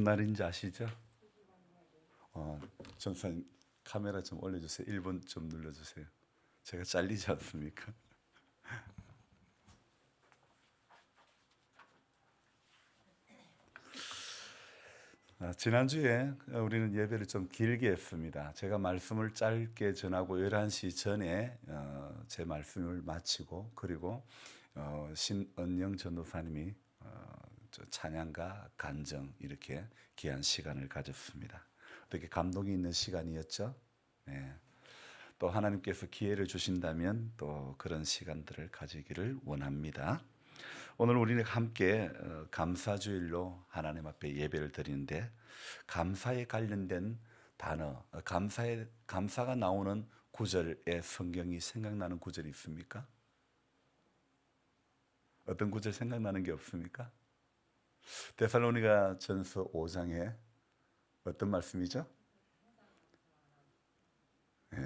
날인지 아시죠? 어, 전사님 카메라 좀 올려주세요. 1번 좀 눌러주세요. 제가 잘리지 않습니까? 지난주에 우리는 예배를 좀 길게 했습니다. 제가 말씀을 짧게 전하고 11시 전에 제 말씀을 마치고 그리고 신은영 전도사님이 찬양과 간증 이렇게 귀한 시간을 가졌습니다. 어떻게 감동이 있는 시간이었죠? 네. 또 하나님께서 기회를 주신다면 또 그런 시간들을 가지기를 원합니다. 오늘 우리는 함께 감사주일로 하나님 앞에 예배를 드리는데 감사에 관련된 단어, 감사가 나오는 구절의 성경이 생각나는 구절이 있습니까? 어떤 구절 생각나는 게 없습니까? 데살로니가 전서 5장에 어떤 말씀이죠? 예,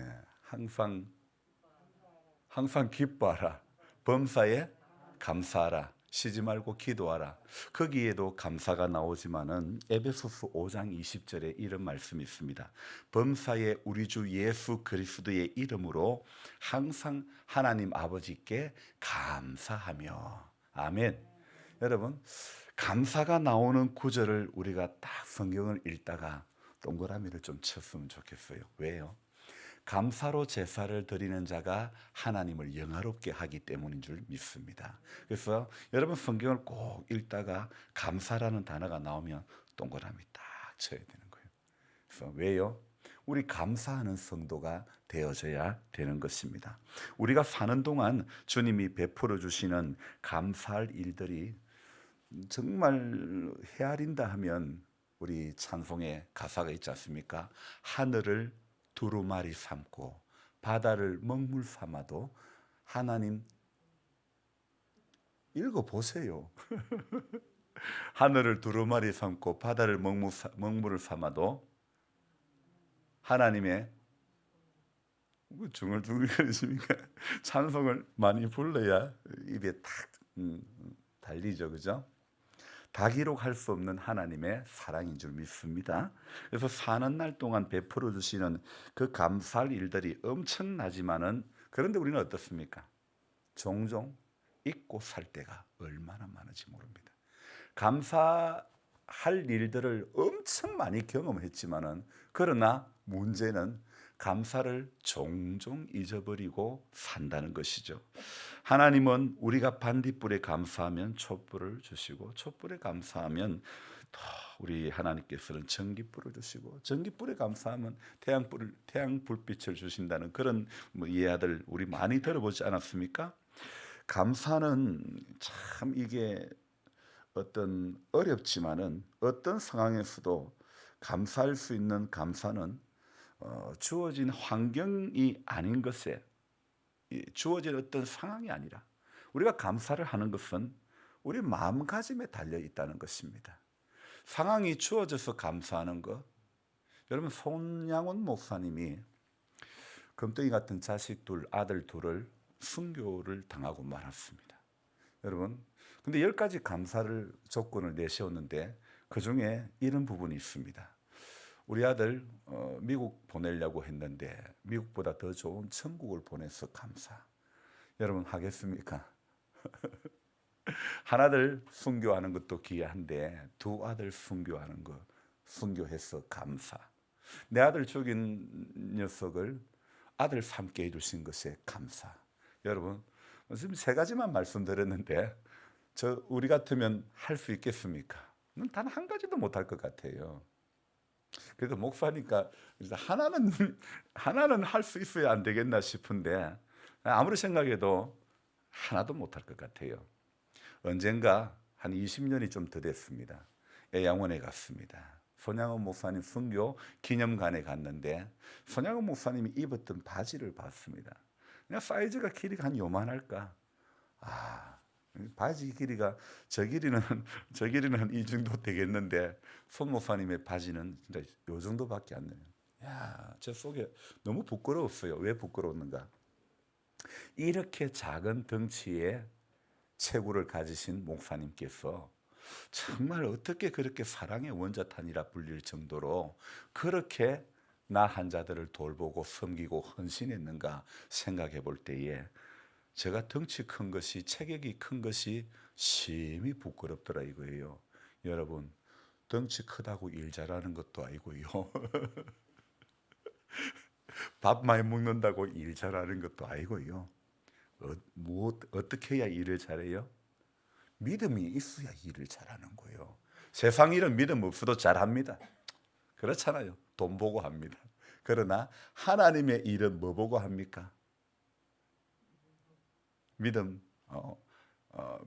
항상 기뻐하라. 범사에 감사하라. 쉬지 말고 기도하라. 거기에도 감사가 나오지만은 에베소서 5장 20절에 이런 말씀이 있습니다. 범사에 우리 주 예수 그리스도의 이름으로 항상 하나님 아버지께 감사하며. 아멘. 여러분, 감사가 나오는 구절을 우리가 딱 성경을 읽다가 동그라미를 좀 쳤으면 좋겠어요. 왜요? 감사로 제사를 드리는 자가 하나님을 영화롭게 하기 때문인 줄 믿습니다. 그래서 여러분 성경을 꼭 읽다가 감사라는 단어가 나오면 동그라미 딱 쳐야 되는 거예요. 그래서 왜요? 우리 감사하는 성도가 되어져야 되는 것입니다. 우리가 사는 동안 주님이 베풀어 주시는 감사할 일들이 정말 헤아린다 하면 우리 찬송의 가사가 있지 않습니까? 하늘을 두루마리 삼고 바다를 먹물 삼아도 하나님 읽어보세요. 하늘을 두루마리 삼고 바다를 먹물을 삼아도 하나님의 중얼중얼거리십니까? 찬송을 많이 불러야 입에 탁 달리죠, 그죠? 다 기록할 수 없는 하나님의 사랑인 줄 믿습니다. 그래서 사는 날 동안 베풀어 주시는 그 감사할 일들이 엄청나지만은 그런데 우리는 어떻습니까? 종종 잊고 살 때가 얼마나 많은지 모릅니다. 감사할 일들을 엄청 많이 경험했지만은 그러나 문제는 감사를 종종 잊어버리고 산다는 것이죠. 하나님은 우리가 반딧불에 감사하면 촛불을 주시고 촛불에 감사하면 또 우리 하나님께서는 전깃불을 주시고 전깃불에 감사하면 태양 불빛을 주신다는 그런 이야기들 우리 많이 들어보지 않았습니까? 감사는 참 이게 어떤 어렵지만은 어떤 상황에서도 감사할 수 있는 감사는 주어진 환경이 아닌 것에 주어진 어떤 상황이 아니라 우리가 감사를 하는 것은 우리 마음가짐에 달려 있다는 것입니다. 상황이 주어져서 감사하는 것. 여러분 손양원 목사님이 금덩이 같은 자식 아들 둘을 순교를 당하고 말았습니다. 여러분, 근데 10가지 감사를 조건을 내세웠는데 그 중에 이런 부분이 있습니다. 우리 아들 미국 보내려고 했는데 미국보다 더 좋은 천국을 보내서 감사. 여러분 하겠습니까? 하나들 순교하는 것도 귀한데 두 아들 순교하는 것 순교해서 감사. 내 아들 죽인 녀석을 아들 삼게 해주신 것에 감사. 여러분 지금 3가지만 말씀드렸는데 우리 같으면 할 수 있겠습니까? 단 한 가지도 못할 것 같아요. 그래도 목사니까 하나는 할 수 있어야 안 되겠나 싶은데 아무리 생각해도 하나도 못할 것 같아요. 언젠가 한 20년이 좀 더 됐습니다. 애양원에 갔습니다. 손양원 목사님 순교 기념관에 갔는데 손양원 목사님이 입었던 바지를 봤습니다. 그냥 사이즈가 길이가 한 요만할까? 바지 길이가 저 길이는 한 이 정도 되겠는데 손 목사님의 바지는 진짜 요 정도밖에 안 돼요. 야, 제 속에 너무 부끄러웠어요. 왜 부끄러웠는가? 이렇게 작은 덩치의 체구를 가지신 목사님께서 정말 어떻게 그렇게 사랑의 원자탄이라 불릴 정도로 그렇게 나 환자들을 돌보고 섬기고 헌신했는가 생각해 볼 때에 제가 덩치 큰 것이 체격이 큰 것이 심히 부끄럽더라 이거예요. 여러분 덩치 크다고 일 잘하는 것도 아니고요. 밥 많이 먹는다고 일 잘하는 것도 아니고요. 어떻게 해야 일을 잘해요? 믿음이 있어야 일을 잘하는 거예요. 세상 일은 믿음 없어도 잘합니다. 그렇잖아요. 돈 보고 합니다. 그러나 하나님의 일은 뭐 보고 합니까? 믿음.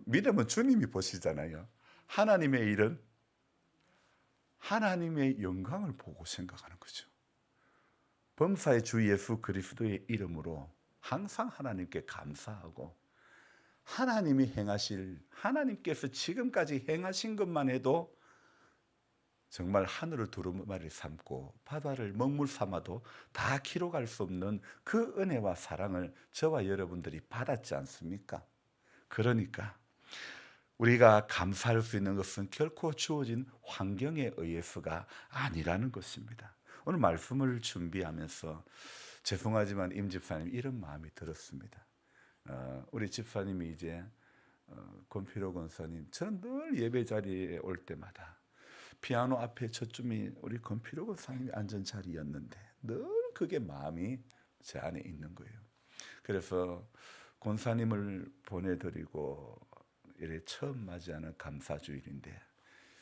믿음은 주님이 보시잖아요. 하나님의 일은 하나님의 영광을 보고 생각하는 거죠. 범사의 주 예수 그리스도의 이름으로 항상 하나님께 감사하고 하나님이 행하실 하나님께서 지금까지 행하신 것만 해도 정말 하늘을 두루마리 삼고 바다를 먹물 삼아도 다 기록할 수 없는 그 은혜와 사랑을 저와 여러분들이 받았지 않습니까? 그러니까 우리가 감사할 수 있는 것은 결코 주어진 환경에 의해서가 아니라는 것입니다. 오늘 말씀을 준비하면서 죄송하지만 임 집사님 이런 마음이 들었습니다. 우리 집사님이 이제 권필호 권사님, 저는 늘 예배 자리에 올 때마다 피아노 앞에 저쯤이 우리 권필호 권사님이 앉은 자리였는데 늘 그게 마음이 제 안에 있는 거예요. 그래서 권사님을 보내드리고 이래 처음 맞이하는 감사주일인데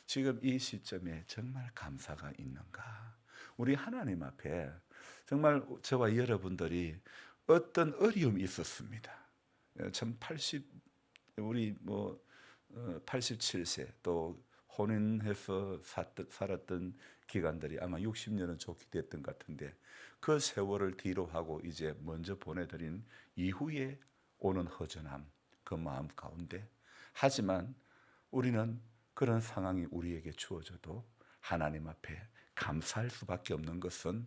지금 이 시점에 정말 감사가 있는가? 우리 하나님 앞에 정말 저와 여러분들이 어떤 어려움이 있었습니다. 참 80, 우리 87세 또 혼인해서 살았던 기간들이 아마 60년은 좋게 됐던 것 같은데 그 세월을 뒤로 하고 이제 먼저 보내드린 이후에 오는 허전함 그 마음 가운데 하지만 우리는 그런 상황이 우리에게 주어져도 하나님 앞에 감사할 수밖에 없는 것은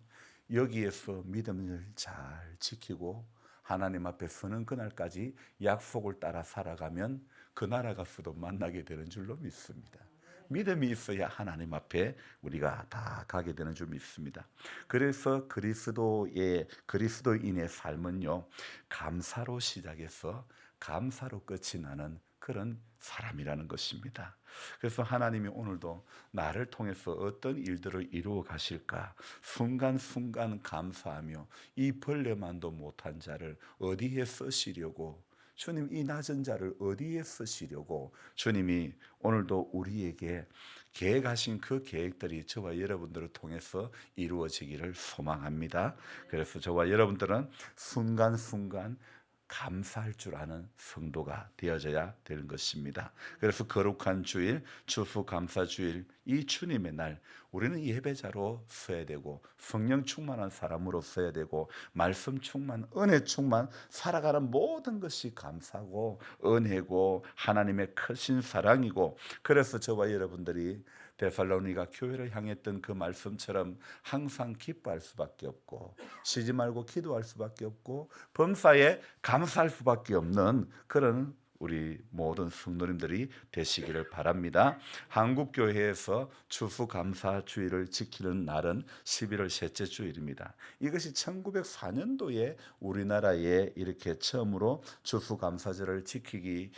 여기에서 믿음을 잘 지키고 하나님 앞에 서는 그날까지 약속을 따라 살아가면 그 나라 가서도 만나게 되는 줄로 믿습니다. 믿음이 있어야 하나님 앞에 우리가 다 가게 되는 줄 믿습니다. 그래서 그리스도인의 삶은요 감사로 시작해서 감사로 끝이 나는 그런 사람이라는 것입니다. 그래서 하나님이 오늘도 나를 통해서 어떤 일들을 이루어 가실까 순간순간 감사하며 이 벌레만도 못한 자를 어디에 쓰시려고 주님 이 낮은 자를 어디에 쓰시려고 주님이 오늘도 우리에게 계획하신 그 계획들이 저와 여러분들을 통해서 이루어지기를 소망합니다. 그래서 저와 여러분들은 순간순간 감사할 줄 아는 성도가 되어져야 되는 것입니다. 그래서 거룩한 주일, 추수감사주일, 이 주님의 날 우리는 예배자로 서야 되고 성령 충만한 사람으로 서야 되고 말씀 충만, 은혜 충만 살아가는 모든 것이 감사고 은혜고 하나님의 크신 사랑이고 그래서 저와 여러분들이 데살로니가 교회를 향했던 그 말씀처럼 항상 기뻐할 수밖에 없고 쉬지 말고 기도할 수밖에 없고 범사에 감사할 수밖에 없는 그런 우리 모든 성도님들이 되시기를 바랍니다. 한국교회에서 추수감사주일을 지키는 날은 11월 셋째 주일입니다. 이것이 1904년도에 우리나라에 이렇게 처음으로 추수감사절을 지키기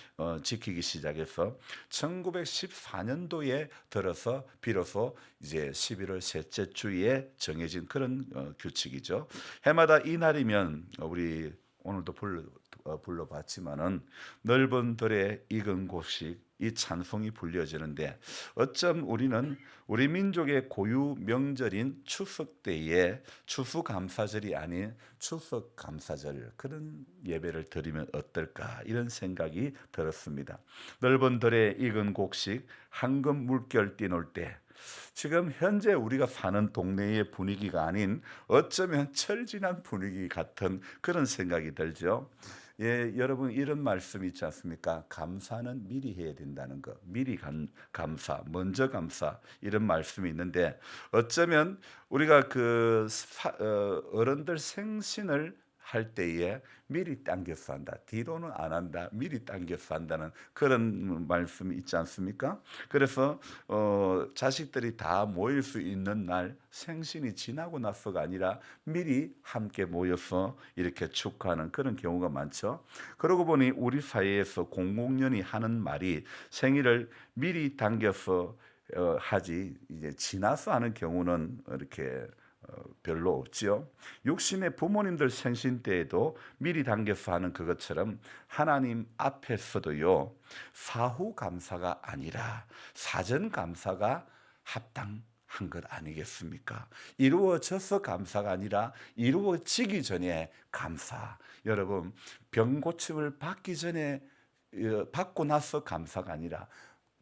시작해서 1914년도에 들어서 비로소 이제 11월 셋째 주에 정해진 그런 규칙이죠. 해마다 이 날이면 우리 오늘도 불러봤지만은 넓은 들에 익은 곡식 이 찬송이 불려지는데 어쩜 우리는 우리 민족의 고유 명절인 추석 때에 추수감사절이 아닌 추석감사절 그런 예배를 드리면 어떨까 이런 생각이 들었습니다. 넓은 들에 익은 곡식 황금 물결 뛰놀 때 지금 현재 우리가 사는 동네의 분위기가 아닌 어쩌면 철진한 분위기 같은 그런 생각이 들죠. 예, 여러분 이런 말씀 있지 않습니까? 감사는 미리 해야 된다는 거. 미리 감사, 먼저 감사 이런 말씀이 있는데 어쩌면 우리가 어른들 생신을 할 때에 미리 당겨서 한다. 뒤로는 안 한다. 미리 당겨서 한다는 그런 말씀이 있지 않습니까? 그래서 자식들이 다 모일 수 있는 날 생신이 지나고 나서가 아니라 미리 함께 모여서 이렇게 축하하는 그런 경우가 많죠. 그러고 보니 우리 사회에서 공공연히 하는 말이 생일을 미리 당겨서 하지 이제 지나서 하는 경우는 이렇게 별로 없지요. 육신의 부모님들 생신 때에도 미리 당겨서 하는 그것처럼 하나님 앞에서도요, 사후 감사가 아니라 사전 감사가 합당한 것 아니겠습니까? 이루어져서 감사가 아니라 이루어지기 전에 감사. 여러분, 병 고침을 받기 전에 받고 나서 감사가 아니라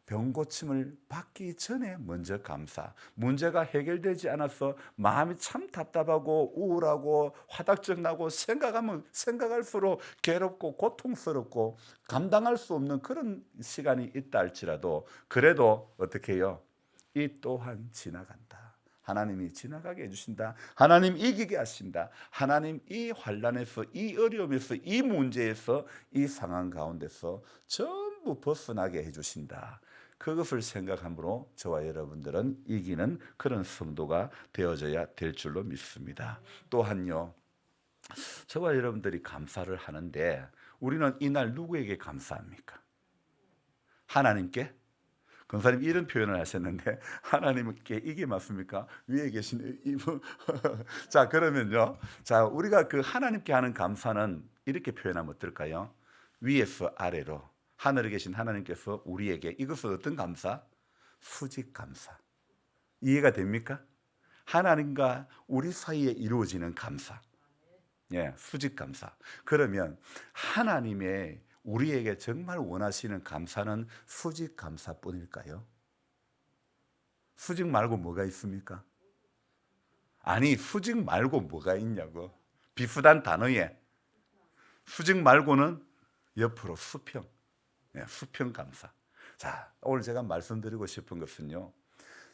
병 고침을 받기 전에 먼저 감사. 문제가 해결되지 않아서 마음이 참 답답하고 우울하고 화닥증 나고 생각하면 생각할수록 괴롭고 고통스럽고 감당할 수 없는 그런 시간이 있다 할지라도 그래도 어떻게 해요? 이 또한 지나간다. 하나님이 지나가게 해주신다. 하나님 이기게 하신다. 하나님 이 환난에서 이 어려움에서 이 문제에서 이 상황 가운데서 전부 벗어나게 해주신다. 그것을 생각함으로 저와 여러분들은 이기는 그런 성도가 되어져야 될 줄로 믿습니다. 또한요, 저와 여러분들이 감사를 하는데 우리는 이날 누구에게 감사합니까? 하나님께? 권사님 이런 표현을 하셨는데 하나님께 이게 맞습니까? 위에 계신 이분 자 그러면요, 자 우리가 그 하나님께 하는 감사는 이렇게 표현하면 어떨까요? 위에서 아래로 하늘에 계신 하나님께서 우리에게 이것은 어떤 감사? 수직 감사. 이해가 됩니까? 하나님과 우리 사이에 이루어지는 감사. 예, 수직 감사. 그러면 하나님의 우리에게 정말 원하시는 감사는 수직 감사뿐일까요? 수직 말고 뭐가 있습니까? 아니, 수직 말고 뭐가 있냐고. 비슷한 단어에 수직 말고는 옆으로 수평. 예, 수평 감사. 자, 오늘 제가 말씀드리고 싶은 것은요,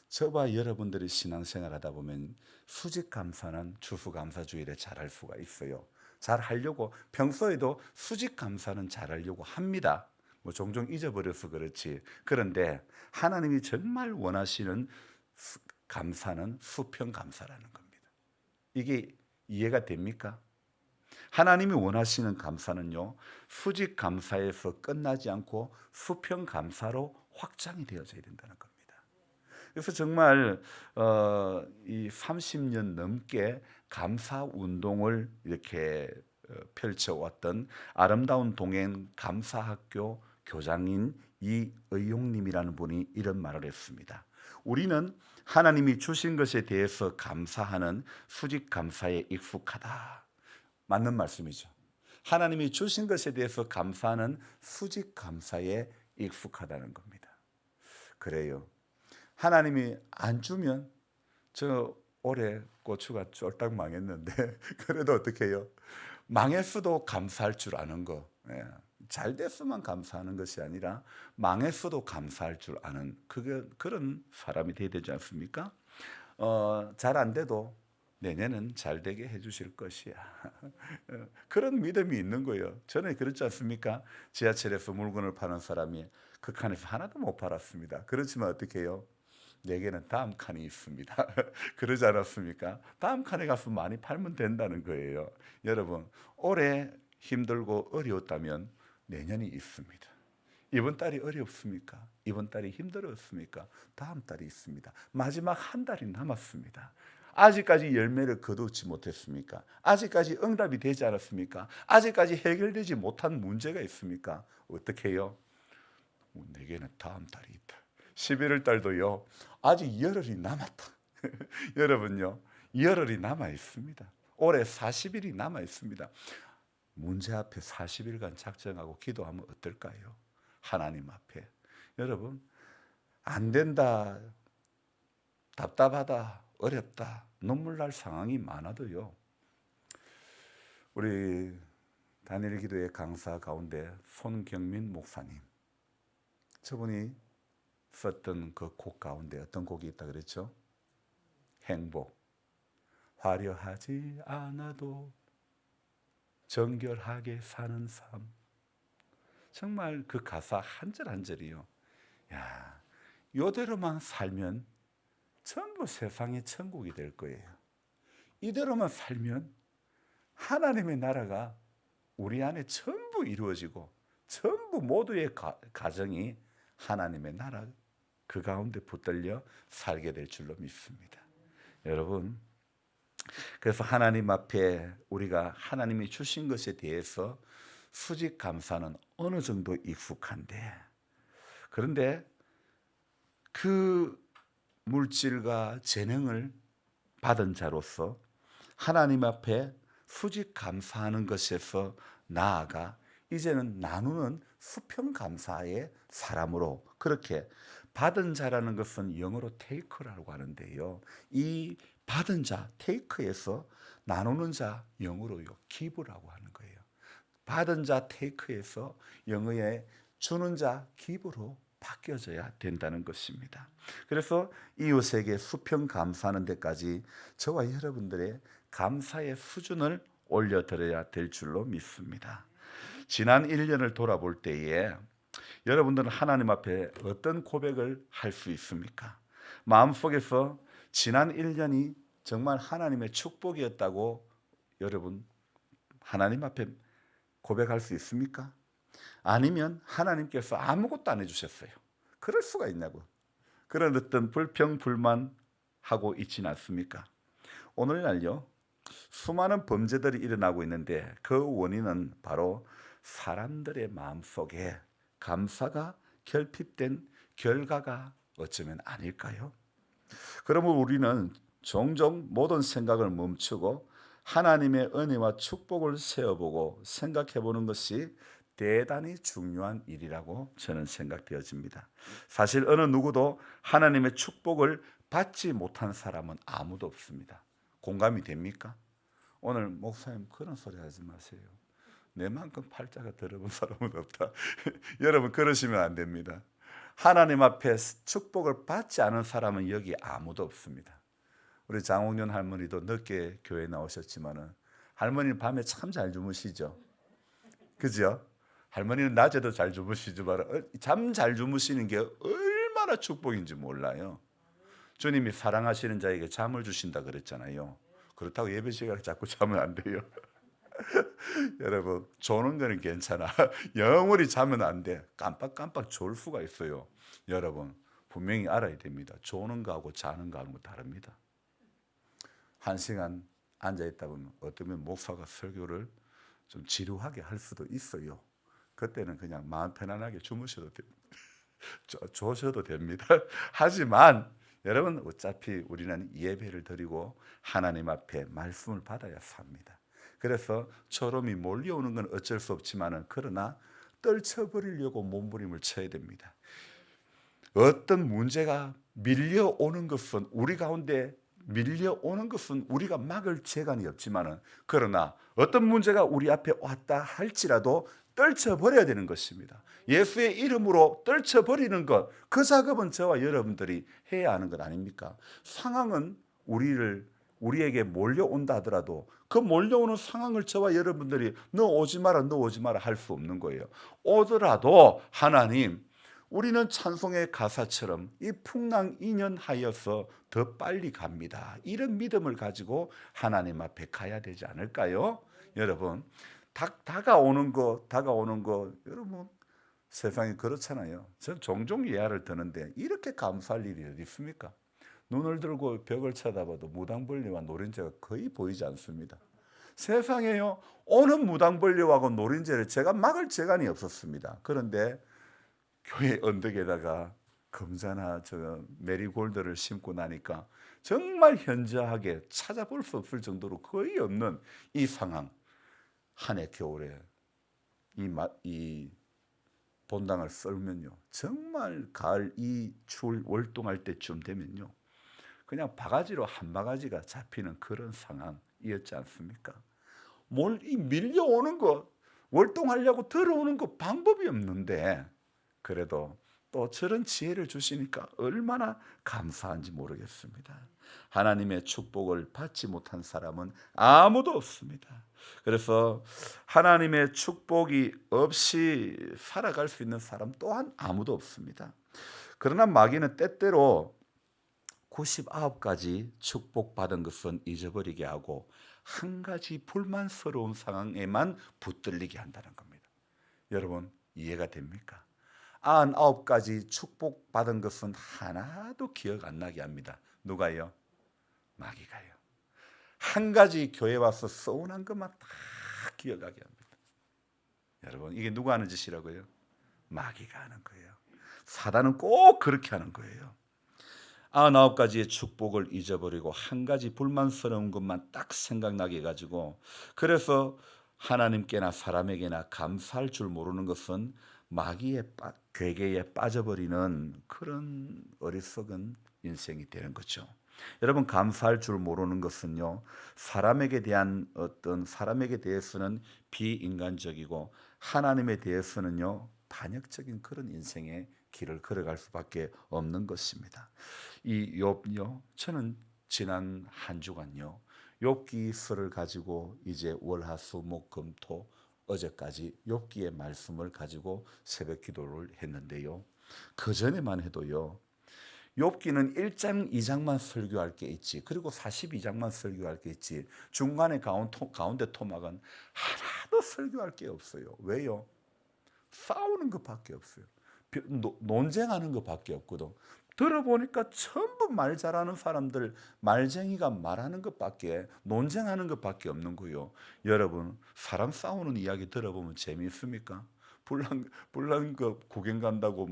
저와 여러분들이 신앙생활 하다 보면 수직 감사는 주수 감사주일에 잘할 수가 있어요. 잘 하려고 평소에도 수직 감사는 잘하려고 합니다. 뭐 종종 잊어버려서 그렇지. 그런데 하나님이 정말 원하시는 감사는 수평 감사라는 겁니다. 이게 이해가 됩니까? 하나님이 원하시는 감사는요, 수직 감사에서 끝나지 않고 수평 감사로 확장이 되어져야 된다는 겁니다. 그래서 정말 이 30년 넘게 감사 운동을 이렇게 펼쳐왔던 아름다운 동행 감사학교 교장인 이의용님이라는 분이 이런 말을 했습니다. 우리는 하나님이 주신 것에 대해서 감사하는 수직 감사에 익숙하다. 맞는 말씀이죠. 하나님이 주신 것에 대해서 감사하는 수직 감사에 익숙하다는 겁니다. 그래요. 하나님이 안 주면 저 올해 고추가 쫄딱 망했는데 그래도 어떻게 해요? 망했어도 감사할 줄 아는 거. 예. 잘 됐으면 감사하는 것이 아니라 망했어도 감사할 줄 아는 그런 사람이 되어야 되지 않습니까? 잘 안 돼도 내년은 잘 되게 해주실 것이야. 그런 믿음이 있는 거예요. 전에 그렇지 않습니까? 지하철에서 물건을 파는 사람이 그 칸에서 하나도 못 팔았습니다. 그렇지만 어떻게 해요? 내게는 다음 칸이 있습니다. 그러지 않았습니까? 다음 칸에 가서 많이 팔면 된다는 거예요. 여러분, 올해 힘들고 어려웠다면 내년이 있습니다. 이번 달이 어렵습니까? 이번 달이 힘들었습니까? 다음 달이 있습니다. 마지막 한 달이 남았습니다. 아직까지 열매를 거두지 못했습니까? 아직까지 응답이 되지 않았습니까? 아직까지 해결되지 못한 문제가 있습니까? 어떻게 해요? 내게는 다음 달이 있다. 11월 달도요, 아직 열흘이 남았다. 여러분요, 열흘이 남아 있습니다. 올해 40일이 남아 있습니다. 문제 앞에 40일간 작정하고 기도하면 어떨까요? 하나님 앞에. 여러분, 안 된다, 답답하다, 어렵다, 눈물 날 상황이 많아도요, 우리 다니엘 기도의 강사 가운데 손경민 목사님, 저분이 썼던 그 곡 가운데 어떤 곡이 있다 그랬죠? 행복. 화려하지 않아도 정결하게 사는 삶. 정말 그 가사 한 절 한 절이요. 야, 이대로만 살면 전부 세상의 천국이 될 거예요. 이대로만 살면 하나님의 나라가 우리 안에 전부 이루어지고 전부 모두의 가정이 하나님의 나라 그 가운데 붙들려 살게 될 줄로 믿습니다. 여러분, 그래서 하나님 앞에 우리가 하나님이 주신 것에 대해서 수직 감사는 어느 정도 익숙한데, 그런데 그 물질과 재능을 받은 자로서 하나님 앞에 수직 감사하는 것에서 나아가 이제는 나누는 수평 감사의 사람으로, 그렇게 받은 자라는 것은 영어로 테이커라고 하는데요, 이 받은 자 테이크에서 나누는 자 영어로요 기브라고 하는 거예요. 받은 자 테이크에서 영어의 주는 자 기브로 바뀌어져야 된다는 것입니다. 그래서 이웃에게 수평 감사하는 데까지 저와 여러분들의 감사의 수준을 올려드려야 될 줄로 믿습니다. 지난 1년을 돌아볼 때에 여러분들은 하나님 앞에 어떤 고백을 할 수 있습니까? 마음속에서 지난 1년이 정말 하나님의 축복이었다고 여러분 하나님 앞에 고백할 수 있습니까? 아니면 하나님께서 아무것도 안 해주셨어요. 그럴 수가 있냐고. 그런 어떤 불평불만하고 있지는 않습니까? 오늘날요 수많은 범죄들이 일어나고 있는데 그 원인은 바로 사람들의 마음속에 감사가 결핍된 결과가 어쩌면 아닐까요? 그러면 우리는 종종 모든 생각을 멈추고 하나님의 은혜와 축복을 세어보고 생각해보는 것이 대단히 중요한 일이라고 저는 생각되어집니다. 사실 어느 누구도 하나님의 축복을 받지 못한 사람은 아무도 없습니다. 공감이 됩니까? 오늘 목사님 그런 소리 하지 마세요. 내만큼 팔자가 더러운 사람은 없다. 여러분 그러시면 안 됩니다. 하나님 앞에 축복을 받지 않은 사람은 여기 아무도 없습니다. 우리 장홍련 할머니도 늦게 교회 나오셨지만은 할머니는 밤에 참 잘 주무시죠. 그죠? 할머니는 낮에도 잘 주무시지만 잠 잘 주무시는 게 얼마나 축복인지 몰라요. 주님이 사랑하시는 자에게 잠을 주신다 그랬잖아요. 그렇다고 예배 시간에 자꾸 자면 안 돼요. 여러분 조는 거는 괜찮아. 영원히 자면 안 돼. 깜빡깜빡 졸 수가 있어요. 여러분 분명히 알아야 됩니다. 조는 거하고 자는 거하고 다릅니다. 1시간 앉아있다 보면 어쩌면 목사가 설교를 좀 지루하게 할 수도 있어요. 그때는 그냥 마음 편안하게 주무셔도 됩니다. 조셔도 됩니다. 하지만 여러분 어차피 우리는 예배를 드리고 하나님 앞에 말씀을 받아야 삽니다. 그래서 초롬이 몰려오는 건 어쩔 수 없지만 그러나 떨쳐버리려고 몸부림을 쳐야 됩니다. 어떤 문제가 밀려오는 것은 우리 가운데 밀려오는 것은 우리가 막을 재간이 없지만 그러나 어떤 문제가 우리 앞에 왔다 할지라도 떨쳐버려야 되는 것입니다. 예수의 이름으로 떨쳐버리는 것, 그 작업은 저와 여러분들이 해야 하는 것 아닙니까? 상황은 우리에게 몰려온다 하더라도 그 몰려오는 상황을 저와 여러분들이 너 오지 마라 할 수 없는 거예요. 오더라도 하나님, 우리는 찬송의 가사처럼 이 풍랑인연하여서 더 빨리 갑니다. 이런 믿음을 가지고 하나님 앞에 가야 되지 않을까요? 여러분 다가오는 거 여러분 세상이 그렇잖아요. 전 종종 예화를 드는데 이렇게 감사할 일이 어디 있습니까? 눈을 들고 벽을 쳐다봐도 무당벌레와 노린재가 거의 보이지 않습니다. 세상에요 오는 무당벌레하고 노린재를 제가 막을 재간이 없었습니다. 그런데 교회 언덕에다가 금자나 메리골드를 심고 나니까 정말 현저하게 찾아볼 수 없을 정도로 거의 없는 이 상황, 한 해 겨울에 이 본당을 썰면요 정말 가을 이 추울 월동할 때쯤 되면요 그냥 바가지로 한 바가지가 잡히는 그런 상황이었지 않습니까? 이 밀려오는 거 월동하려고 들어오는 거 방법이 없는데 그래도 또 저런 지혜를 주시니까 얼마나 감사한지 모르겠습니다. 하나님의 축복을 받지 못한 사람은 아무도 없습니다. 그래서 하나님의 축복이 없이 살아갈 수 있는 사람 또한 아무도 없습니다. 그러나 마귀는 때때로 99가지 축복받은 것은 잊어버리게 하고 한 가지 불만스러운 상황에만 붙들리게 한다는 겁니다. 여러분 이해가 됩니까? 99가지 축복받은 것은 하나도 기억 안 나게 합니다. 누가요? 마귀가요. 한 가지 교회 와서 서운한 것만 다 기억하게 합니다. 여러분 이게 누가 하는 짓이라고요? 마귀가 하는 거예요. 사단은 꼭 그렇게 하는 거예요. 99가지의 축복을 잊어버리고 한 가지 불만스러운 것만 딱 생각나게 해가지고, 그래서 하나님께나 사람에게나 감사할 줄 모르는 것은 마귀의 괴계에 빠져버리는 그런 어리석은 인생이 되는 거죠. 여러분 감사할 줄 모르는 것은요, 사람에게 대해서는 비인간적이고 하나님에 대해서는요 반역적인 그런 인생의 길을 걸어갈 수밖에 없는 것입니다. 이 욥요, 저는 지난 한 주간요 욥기서를 가지고 이제 월화수목금토 어제까지 욥기의 말씀을 가지고 새벽 기도를 했는데요, 그 전에만 해도요 욥기는 1장 2장만 설교할 게 있지, 그리고 42장만 설교할 게 있지, 중간에 가운데 토막은 하나도 설교할 게 없어요. 왜요? 싸우는 것밖에 없어요. 논쟁하는 것밖에 없거든. 들어보니까 전부 말 잘하는 사람들, 말쟁이가 말하는 것밖에, 논쟁하는 것밖에 없는 거요. 여러분 사람 싸우는 이야기 들어보면 재미있습니까? 불난 거 구경 간다고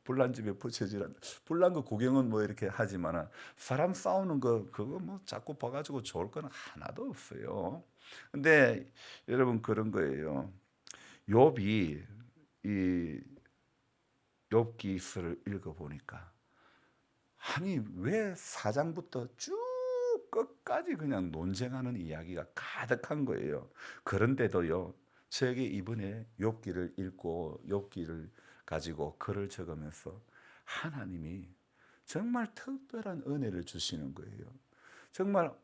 불난 집에 부채질한 불난 거 구경은 이렇게 하지만 사람 싸우는 거 그거 자꾸 봐가지고 좋을 건 하나도 없어요. 근데 여러분 그런 거예요. 욥이 이 욥기서를 읽어보니까, 아니 왜 4장부터 쭉 끝까지 그냥 논쟁하는 이야기가 가득한 거예요. 그런데도요 저에게 이번에 욥기를 읽고 욥기를 가지고 글을 적으면서 하나님이 정말 특별한 은혜를 주시는 거예요. 정말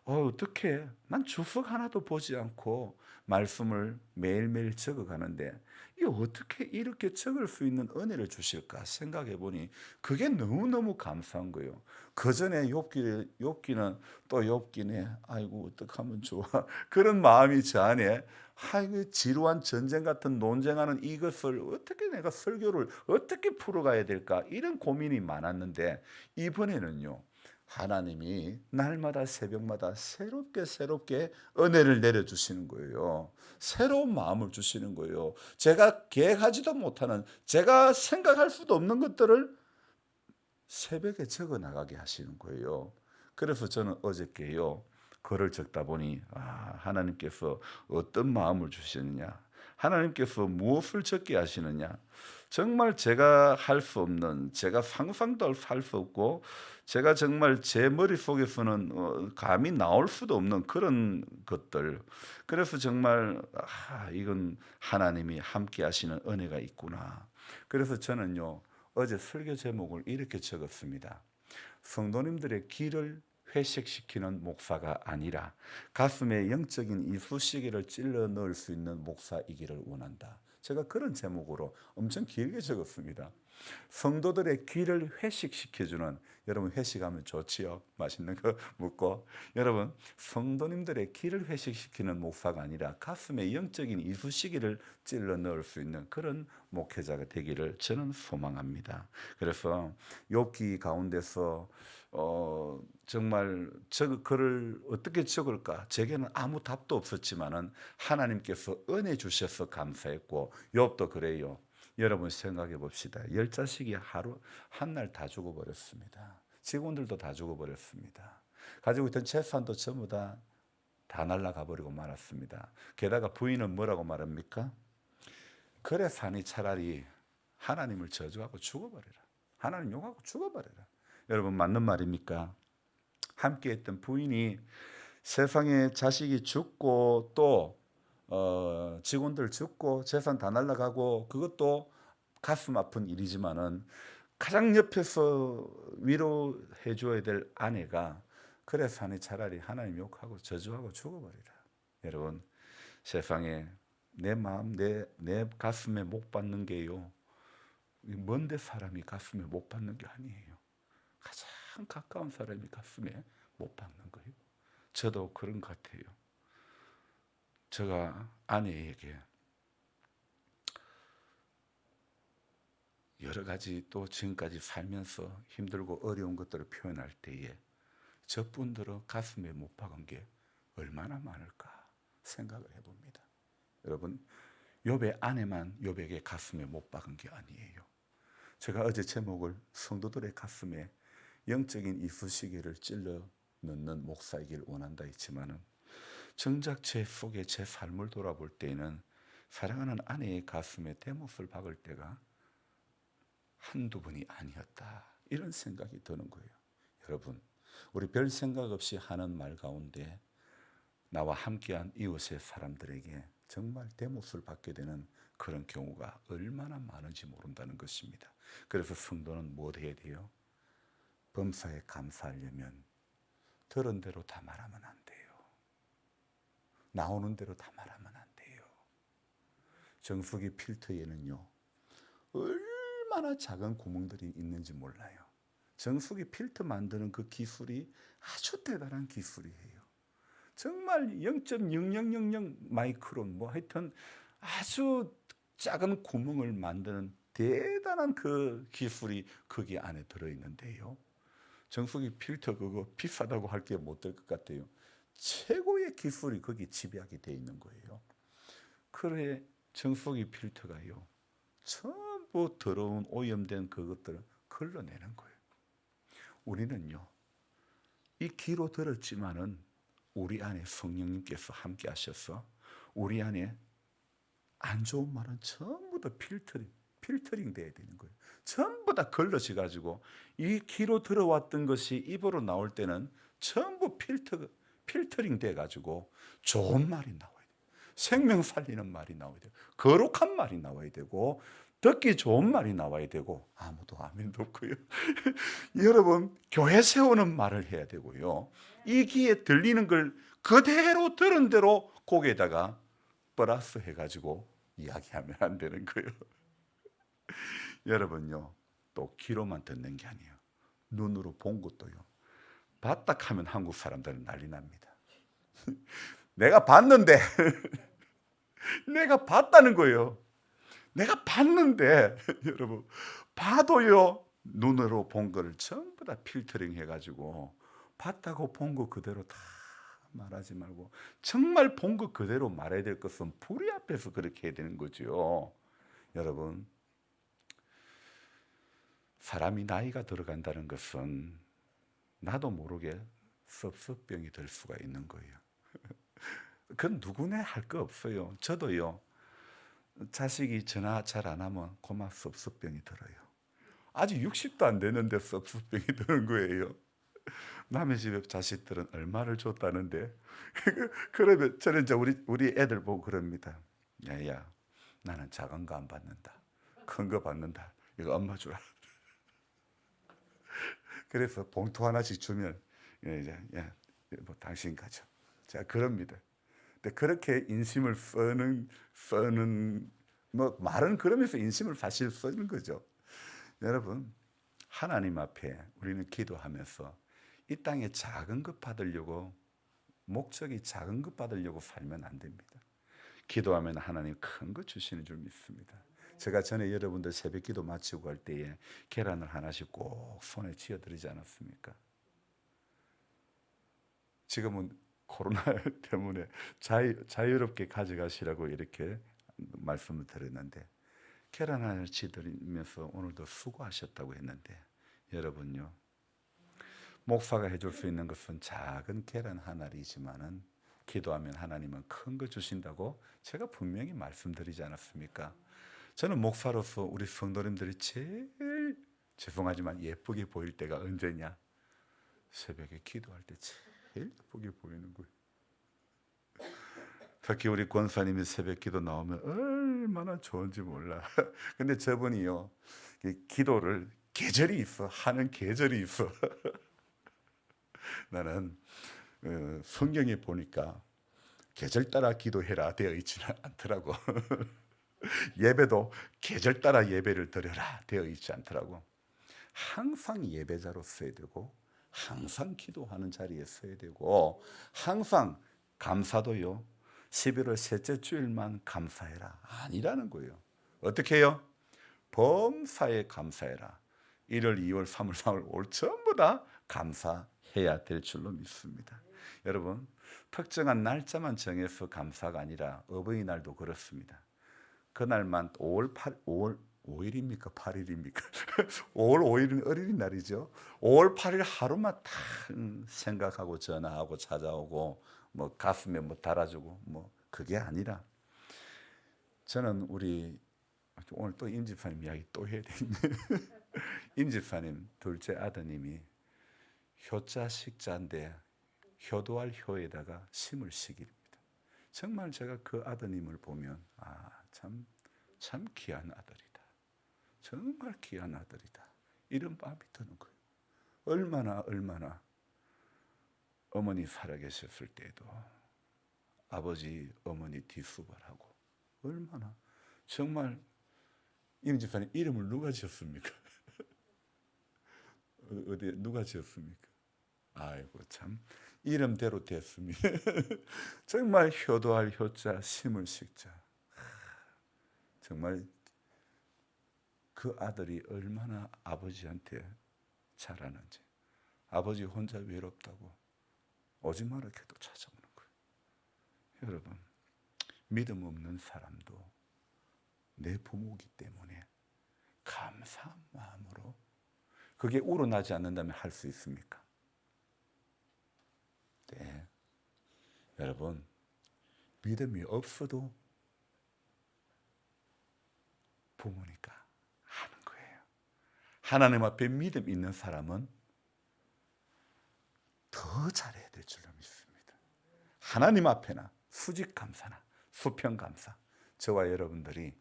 어떻게 난 주석 하나도 보지 않고 말씀을 매일매일 적어가는데 이 어떻게 이렇게 적을 수 있는 은혜를 주실까 생각해 보니 그게 너무너무 감사한 거예요. 그 전에 욥기는 또 욥기네, 아이고 어떡하면 좋아 그런 마음이 저 안에, 아이고 지루한 전쟁 같은 논쟁하는 이것을 어떻게 내가 설교를 어떻게 풀어가야 될까 이런 고민이 많았는데, 이번에는요 하나님이 날마다 새벽마다 새롭게 은혜를 내려주시는 거예요. 새로운 마음을 주시는 거예요. 제가 계획하지도 못하는, 제가 생각할 수도 없는 것들을 새벽에 적어 나가게 하시는 거예요. 그래서 저는 어저께요 글을 적다 보니 하나님께서 어떤 마음을 주시느냐, 하나님께서 무엇을 적게 하시느냐, 정말 제가 할 수 없는, 제가 상상도 할 수 없고 제가 정말 제 머릿속에서는 감이 나올 수도 없는 그런 것들. 그래서 정말 이건 하나님이 함께 하시는 은혜가 있구나. 그래서 저는요 어제 설교 제목을 이렇게 적었습니다. 성도님들의 길을 회식시키는 목사가 아니라 가슴에 영적인 이쑤시개를 찔러 넣을 수 있는 목사이기를 원한다. 제가 그런 제목으로 엄청 길게 적었습니다. 성도들의 귀를 회식시켜주는, 여러분 회식하면 좋지요. 맛있는 거 먹고. 여러분 성도님들의 귀를 회식시키는 목사가 아니라 가슴에 영적인 이쑤시개를 찔러 넣을 수 있는 그런 목회자가 되기를 저는 소망합니다. 그래서 욥기 가운데서 정말 글을 어떻게 적을까, 제게는 아무 답도 없었지만은 하나님께서 은혜 주셔서 감사했고, 욥도 그래요. 여러분 생각해 봅시다. 10자식이 하루 한 날 다 죽어버렸습니다. 직원들도 다 죽어버렸습니다. 가지고 있던 재산도 전부 다 날아가 버리고 말았습니다. 게다가 부인은 뭐라고 말합니까? 그래 사니 차라리 하나님을 저주하고 죽어버려라. 하나님 욕하고 죽어버려라. 여러분 맞는 말입니까? 함께했던 부인이 세상에 자식이 죽고 또 직원들 죽고 재산 다 날아가고 그것도 가슴 아픈 일이지만은 가장 옆에서 위로해 줘야 될 아내가 그래서 하니 차라리 하나님 욕하고 저주하고 죽어버리라. 여러분, 세상에 내 마음 내 가슴에 못 박는 게요, 먼데 사람이 가슴에 못 박는 게 아니에요. 가장 가까운 사람이 가슴에 못 박는 거예요. 저도 그런 것 같아요. 제가 아내에게 여러 가지 또 지금까지 살면서 힘들고 어려운 것들을 표현할 때에 저분들은 가슴에 못 박은 게 얼마나 많을까 생각을 해봅니다. 여러분, 욥의 아내만 욥에게 가슴에 못 박은 게 아니에요. 제가 어제 제목을 성도들의 가슴에 영적인 이쑤시개를 찔러 넣는 목사이길 원한다 했지만은, 정작 제 속에 제 삶을 돌아볼 때에는 사랑하는 아내의 가슴에 대못을 박을 때가 한두 번이 아니었다, 이런 생각이 드는 거예요. 여러분, 우리 별 생각 없이 하는 말 가운데 나와 함께한 이웃의 사람들에게 정말 대못을 받게 되는 그런 경우가 얼마나 많은지 모른다는 것입니다. 그래서 성도는 뭐 해야 돼요? 범사에 감사하려면 들은 대로 다 말하면 안 돼요. 나오는 대로 다 말하면 안 돼요. 정수기 필터에는요, 얼마나 작은 구멍들이 있는지 몰라요. 정수기 필터 만드는 그 기술이 아주 대단한 기술이에요. 정말 0.0000 마이크론, 뭐 하여튼 아주 작은 구멍을 만드는 대단한 그 기술이 거기 안에 들어있는데요, 정수기 필터 그거 비싸다고 할 게 못 될 것 같아요. 최고의 기술이 거기 집약이 되어 있는 거예요. 그래, 정수기 필터가요, 전부 더러운 오염된 그것들을 걸러내는 거예요. 우리는요, 이 귀로 들었지만은 우리 안에 성령님께서 함께 하셔서 우리 안에 안 좋은 말은 전부 다 필터링 돼야 되는 거예요. 전부 다 걸러져 가지고 이 귀로 들어왔던 것이 입으로 나올 때는 전부 필터링 돼 가지고 좋은 말이 나와야 돼요. 생명 살리는 말이 나와야 돼요. 거룩한 말이 나와야 되고 듣기 좋은 말이 나와야 되고, 아무도 아멘도 없고요. 여러분, 교회 세우는 말을 해야 되고요. 이 귀에 들리는 걸 그대로 들은 대로 거기에다가 플러스 해가지고 이야기하면 안 되는 거예요. 여러분요, 또 귀로만 듣는 게 아니에요. 눈으로 본 것도요. 봤다 하면 한국 사람들은 난리 납니다. 내가 봤는데 내가 봤다는 거예요. 내가 봤는데 여러분, 봐도요, 눈으로 본 거를 전부 다 필터링 해가지고 봤다고 본 거 그대로 다 말하지 말고 정말 본 거 그대로 말해야 될 것은 불의 앞에서 그렇게 해야 되는 거죠. 여러분, 사람이 나이가 들어간다는 것은 나도 모르게 섭섭병이 들 수가 있는 거예요. 그건 누구나 할 거 없어요. 저도요, 자식이 전화 잘 안 하면 고마 섭섭병이 들어요. 아직 60도 안 되는데 섭섭병이 드는 거예요. 남의 집에 자식들은 얼마를 줬다는데 그러면 저는 이제 우리 애들 보고 그럽니다. 야야, 나는 작은 거 안 받는다, 큰 거 받는다. 이거 엄마 주라. 그래서 봉투 하나씩 주면 이제 뭐 당신 가져. 자, 그럽니다. 근데 그렇게 인심을 써는 뭐 말은 그러면서 인심을 사실 쓰는 거죠. 여러분, 하나님 앞에 우리는 기도하면서 이 땅에 작은 것 받으려고, 목적이 작은 것 받으려고 살면 안 됩니다. 기도하면 하나님 큰 거 주시는 줄 믿습니다. 제가 전에 여러분들 새벽 기도 마치고 갈 때에 계란을 하나씩 꼭 손에 쥐어드리지 않았습니까? 지금은 코로나 때문에 자유롭게 가져가시라고 이렇게 말씀을 드렸는데, 계란 하나를 쥐어드리면서 오늘도 수고하셨다고 했는데, 여러분요, 목사가 해줄 수 있는 것은 작은 계란 한 알이지만은 기도하면 하나님은 큰 거 주신다고 제가 분명히 말씀드리지 않았습니까? 저는 목사로서 우리 성도님들이 제일, 죄송하지만 예쁘게 보일 때가 언제냐? 새벽에 기도할 때 제일 예쁘게 보이는 거예요. 특히 우리 권사님이 새벽기도 나오면 얼마나 좋은지 몰라. 근데 저분이요, 이 기도를 계절이 있어, 하는 계절이 있어. 나는 성경에 보니까 계절 따라 기도해라 되어 있지는 않더라고. 예배도 계절 따라 예배를 드려라 되어 있지 않더라고. 항상 예배자로 써야 되고, 항상 기도하는 자리에 서야 되고, 항상 감사도요, 11월 셋째 주일만 감사해라 아니라는 거예요. 어떻게 해요? 범사에 감사해라. 1월, 2월, 3월, 4월, 올 전부 다 감사해야 될 줄로 믿습니다. 여러분, 특정한 날짜만 정해서 감사가 아니라 어버이날도 그렇습니다. 그날만 5월 5일입니까? 8일입니까? 5월 5일은 어린이날이죠. 5월 8일 하루만 딱 생각하고 전화하고 찾아오고 뭐 가슴에 뭐 달아주고 뭐 그게 아니라, 저는 우리 오늘 또 임 집사님 이야기 또 해야 되겠네. 임 집사님 둘째 아드님이 효자 식자인데 효도할 효에다가 심을 시기입니다. 정말 제가 그 아드님을 보면 참 귀한 아들이다. 정말 귀한 아들이다. 이런 마음이 드는 거예요. 얼마나 어머니 살아계셨을 때도 아버지 어머니 뒷수발하고, 얼마나 정말. 임 집사님 이름을 누가 지었습니까? 어디 누가 지었습니까? 아이고 참 이름대로 됐습니다. 정말 효도할 효자 심을 식자. 정말 그 아들이 얼마나 아버지한테 잘하는지. 아버지 혼자 외롭다고 오지 마라 해도 찾아오는 거예요. 여러분, 믿음 없는 사람도 내 부모이기 때문에 감사한 마음으로, 그게 우러나지 않는다면 할 수 있습니까? 네. 여러분, 믿음이 없어도 부모니까 하는 거예요. 하나님 앞에 믿음 있는 사람은 더 잘해야 될 줄로 믿습니다. 하나님 앞에나 수직 감사나 수평 감사, 저와 여러분들이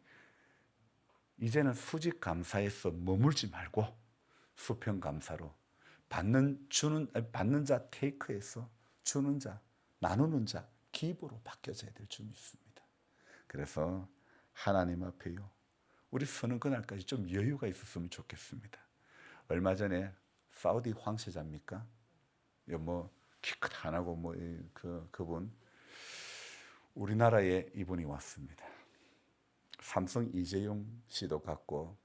이제는 수직 감사에서 머물지 말고 수평 감사로 받는 자 테이크에서 주는 자, 나누는 자, 기부로 바뀌어져야 될 줄 믿습니다. 그래서 하나님 앞에요, 우리 서는 그날까지 좀 여유가 있었으면 좋겠습니다. 얼마 전에 사우디 황제자입니까? 뭐 키컷 안 하고 뭐 그분, 우리나라에 이분이 왔습니다. 삼성 이재용 씨도 갔고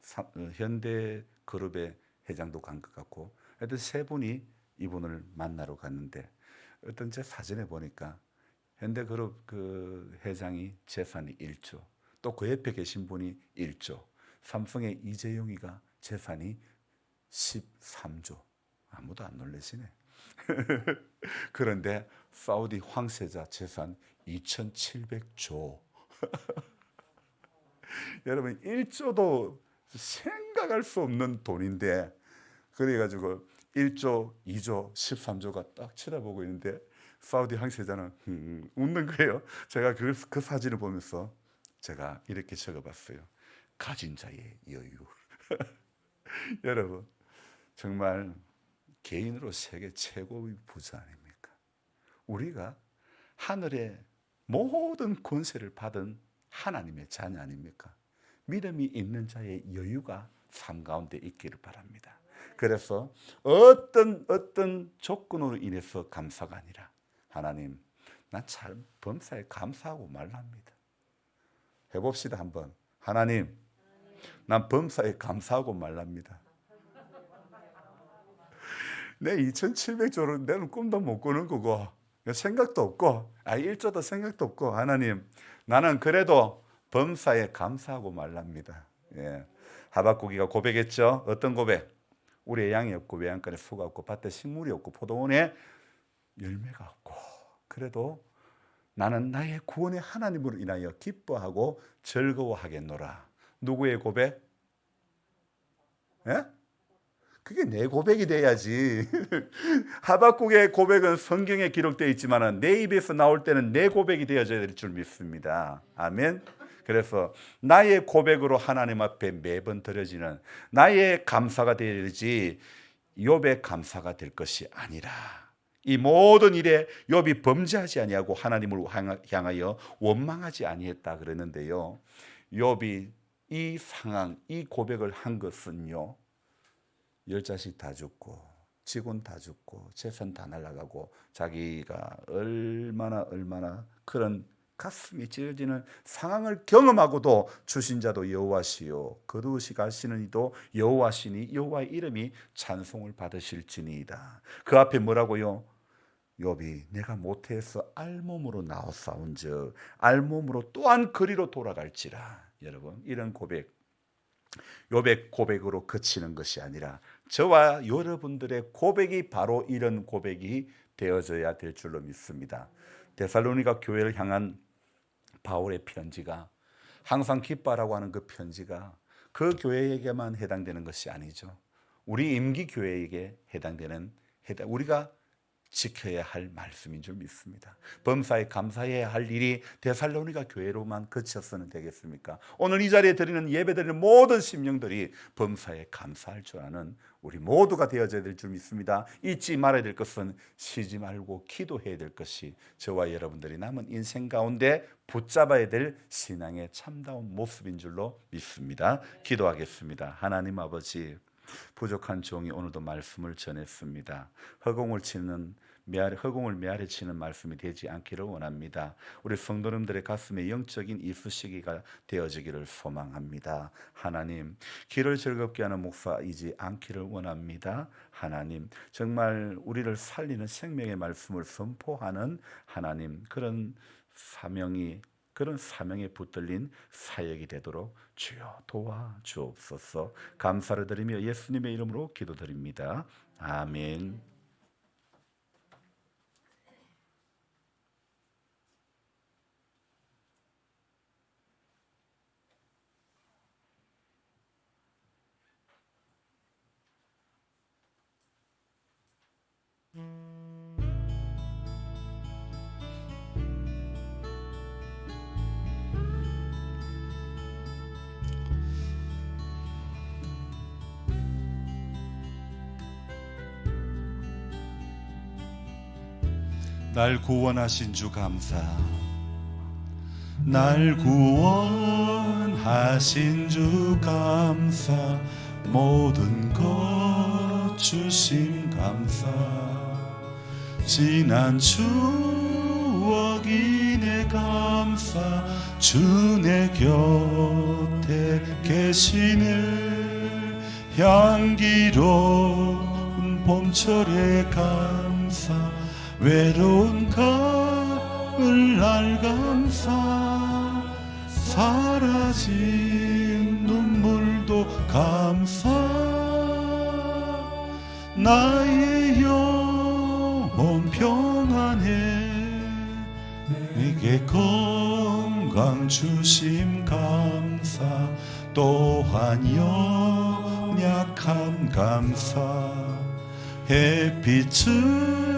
현대그룹의 회장도 간 것 같고, 하여튼 세 분이 이분을 만나러 갔는데, 어떤 제 사진에 보니까 현대그룹 그 회장이 재산이 1조, 또 그 옆에 계신 분이 1조, 삼성의 이재용이가 재산이 13조. 아무도 안 놀라시네. 그런데 사우디 황세자 재산 2,700조. 여러분 1조도 생각할 수 없는 돈인데, 그래가지고 1조, 2조, 13조가 딱 쳐다보고 있는데 사우디 황세자는 웃는 거예요. 제가 그 사진을 보면서 제가 이렇게 적어봤어요. 가진 자의 여유. 여러분, 정말 개인으로 세계 최고의 부자 아닙니까? 우리가 하늘의 모든 권세를 받은 하나님의 자녀 아닙니까? 믿음이 있는 자의 여유가 삶 가운데 있기를 바랍니다. 그래서 어떤 조건으로 인해서 감사가 아니라, 하나님, 난 참 범사에 감사하고 말랍니다. 해봅시다 한번. 하나님, 난 범사에 감사하고 말랍니다. 내 2,700조를 내는 꿈도 못 꾸는 거고 생각도 없고 1조도 생각도 없고, 하나님, 나는 그래도 범사에 감사하고 말랍니다. 예. 하박국이가 고백했죠. 어떤 고백? 우리의 양이 없고 외양간에 소가 없고 밭에 식물이 없고 포도원에 열매가 없고, 그래도 나는 나의 구원의 하나님으로 인하여 기뻐하고 즐거워하겠노라. 누구의 고백? 예? 그게 내 고백이 돼야지. 하박국의 고백은 성경에 기록되어 있지만 내 입에서 나올 때는 내 고백이 되어져야 될 줄 믿습니다. 아멘. 그래서 나의 고백으로 하나님 앞에 매번 드려지는 나의 감사가 되지 욥의 감사가 될 것이 아니라, 이 모든 일에 욥이 범죄하지 아니하고 하나님을 향하여 원망하지 아니했다 그랬는데요. 욥이 이 상황, 이 고백을 한 것은요, 10자식 다 죽고 직원 다 죽고 재산 다 날아가고 자기가 얼마나 그런 가슴이 찢어지는 상황을 경험하고도 주신 자도 여호와시요 거두시 가시는 이도 여호와시니 여호와의 이름이 찬송을 받으실지니이다. 그 앞에 뭐라고요? 욥이 내가 모태에서 알몸으로 나왔사온즉 알몸으로 또한 그리로 돌아갈지라. 여러분, 이런 고백, 욥의 고백으로 그치는 것이 아니라 저와 여러분들의 고백이 바로 이런 고백이 되어져야 될 줄로 믿습니다. 데살로니가 교회를 향한 바울의 편지가, 항상 기뻐하라고 하는 그 편지가 그 교회에게만 해당되는 것이 아니죠. 우리 임기 교회에게 해당되는, 우리가 지켜야 할 말씀인 줄 믿습니다. 범사에 감사해야 할 일이 데살로니가 교회로만 그쳤으면 되겠습니까? 오늘 이 자리에 드리는 예배드리는 모든 심령들이 범사에 감사할 줄 아는 우리 모두가 되어져야 될 줄 믿습니다. 잊지 말아야 될 것은 쉬지 말고 기도해야 될 것이 저와 여러분들이 남은 인생 가운데 붙잡아야 될 신앙의 참다운 모습인 줄로 믿습니다. 기도하겠습니다. 하나님 아버지, 부족한 종이 오늘도 말씀을 전했습니다. 허공을 메아리 치는 말씀이 되지 않기를 원합니다. 우리 성도님들의 가슴에 영적인 이쑤시개가 되어지기를 소망합니다. 하나님, 길을 즐겁게 하는 목사이지 않기를 원합니다. 하나님, 정말 우리를 살리는 생명의 말씀을 선포하는 하나님, 그런 사명에 붙들린 사역이 되도록 주여 도와주옵소서. 감사를 드리며 예수님의 이름으로 기도드립니다. 아멘. 날 구원하신 주 감사, 날 구원하신 주 감사, 모든 것 주심 감사, 지난 추억이 내 감사, 주 내 곁에 계시네, 향기로운 봄철의 감사, 외로운 가을날 감사, 사라진 눈물도 감사, 나의 영혼 평안해, 내게 건강 주심 감사, 또한 연약함 감사, 햇빛을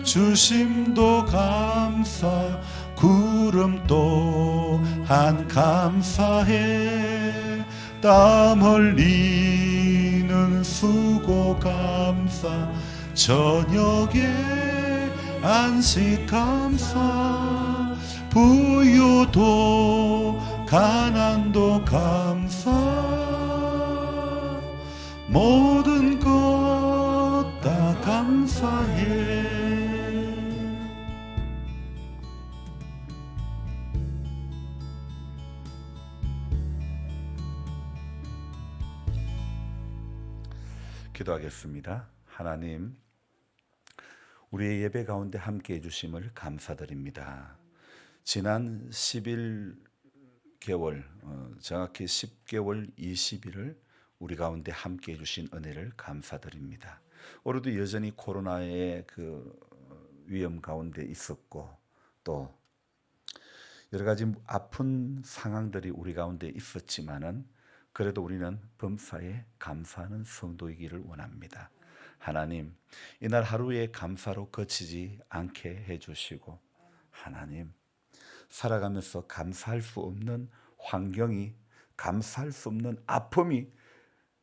주심도 감사, 구름 또한 감사해, 땀 흘리는 수고 감사, 저녁에 안식 감사, 부유도 가난도 감사, 모든 것 다 감사해. 기도하겠습니다. 하나님, 우리의 예배 가운데 함께해 주심을 감사드립니다. 지난 11개월, 정확히 10개월 20일을 우리 가운데 함께해 주신 은혜를 감사드립니다. 올해도 여전히 코로나의 그 위험 가운데 있었고, 또 여러 가지 아픈 상황들이 우리 가운데 있었지만은 그래도 우리는 범사에 감사하는 성도이기를 원합니다. 하나님, 이날 하루에 감사로 그치지 않게 해주시고, 하나님, 살아가면서 감사할 수 없는 환경이, 감사할 수 없는 아픔이,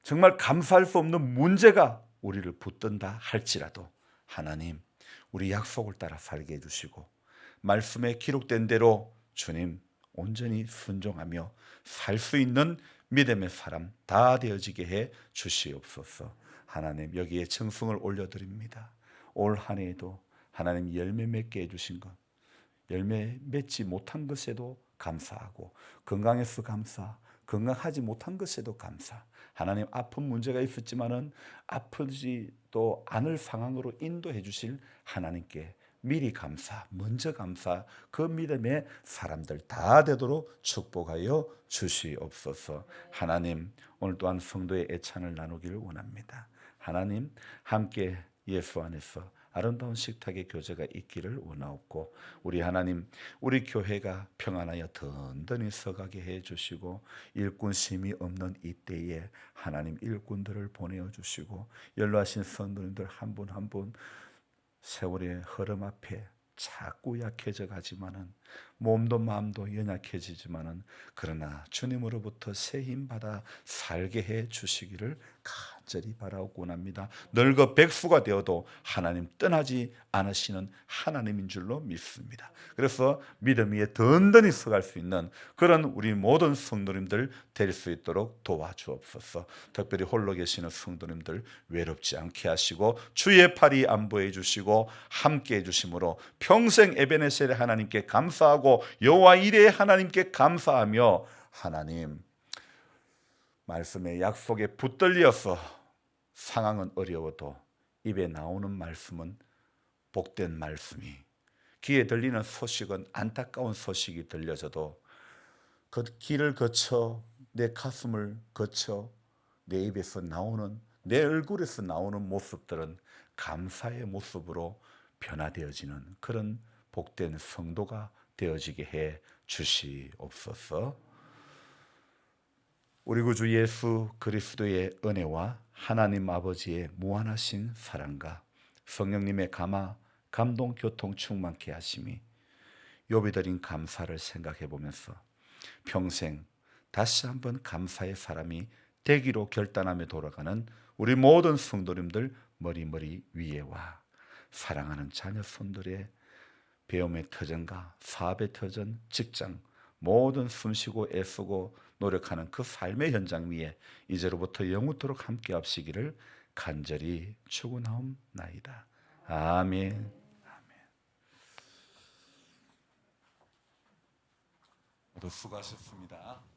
정말 감사할 수 없는 문제가 우리를 붙든다 할지라도 하나님, 우리 약속을 따라 살게 해주시고 말씀에 기록된 대로 주님 온전히 순종하며 살 수 있는 믿음의 사람 다 되어지게 해 주시옵소서. 하나님, 여기에 청승을 올려드립니다. 올 한 해에도 하나님 열매 맺게 해주신 것, 열매 맺지 못한 것에도 감사하고, 건강해서 감사, 건강하지 못한 것에도 감사. 하나님, 아픈 문제가 있었지만은 아프지도 않을 상황으로 인도해 주실 하나님께 미리 감사, 먼저 감사, 그 믿음의 사람들 다 되도록 축복하여 주시옵소서. 하나님, 오늘 또한 성도의 애찬을 나누기를 원합니다. 하나님, 함께 예수 안에서 아름다운 식탁의 교제가 있기를 원하옵고, 우리 하나님, 우리 교회가 평안하여 든든히 서가게 해주시고, 일꾼심이 없는 이때에 하나님 일꾼들을 보내어주시고, 연로하신 성도님들 한 분 한 분 세월의 흐름 앞에 자꾸 약해져 가지만은, 몸도 마음도 연약해지지만은, 그러나 주님으로부터 새 힘 받아 살게 해 주시기를 간절히 바라고 원합니다. 늙어 백수가 되어도 하나님 떠나지 않으시는 하나님인 줄로 믿습니다. 그래서 믿음 위에 든든히 서갈 수 있는 그런 우리 모든 성도님들 될 수 있도록 도와주옵소서. 특별히 홀로 계시는 성도님들 외롭지 않게 하시고 주의 팔이 안보해 주시고 함께 해 주심으로 평생 에베네셀의 하나님께 감사하고 여호와 이레의 하나님께 감사하며, 하나님 말씀의 약속에 붙들려서 상황은 어려워도 입에 나오는 말씀은 복된 말씀이, 귀에 들리는 소식은 안타까운 소식이 들려져도 그 길을 거쳐 내 가슴을 거쳐 내 입에서 나오는, 내 얼굴에서 나오는 모습들은 감사의 모습으로 변화되어지는 그런 복된 성도가 되어지게 해 주시옵소서. 우리 구주 예수 그리스도의 은혜와 하나님 아버지의 무한하신 사랑과 성령님의 감화, 감동, 교통 충만케 하심이 욥이 드린 감사를 생각해 보면서 평생 다시 한번 감사의 사람이 되기로 결단하며 돌아가는 우리 모든 성도님들 머리 위에와 사랑하는 자녀 손들의 배움의 터전과 사업의 터전, 직장, 모든 숨쉬고 애쓰고 노력하는 그 삶의 현장 위에 이제로부터 영원토록 함께 하시기를 간절히 축원하옵나이다. 아멘. 모두 수고하셨습니다.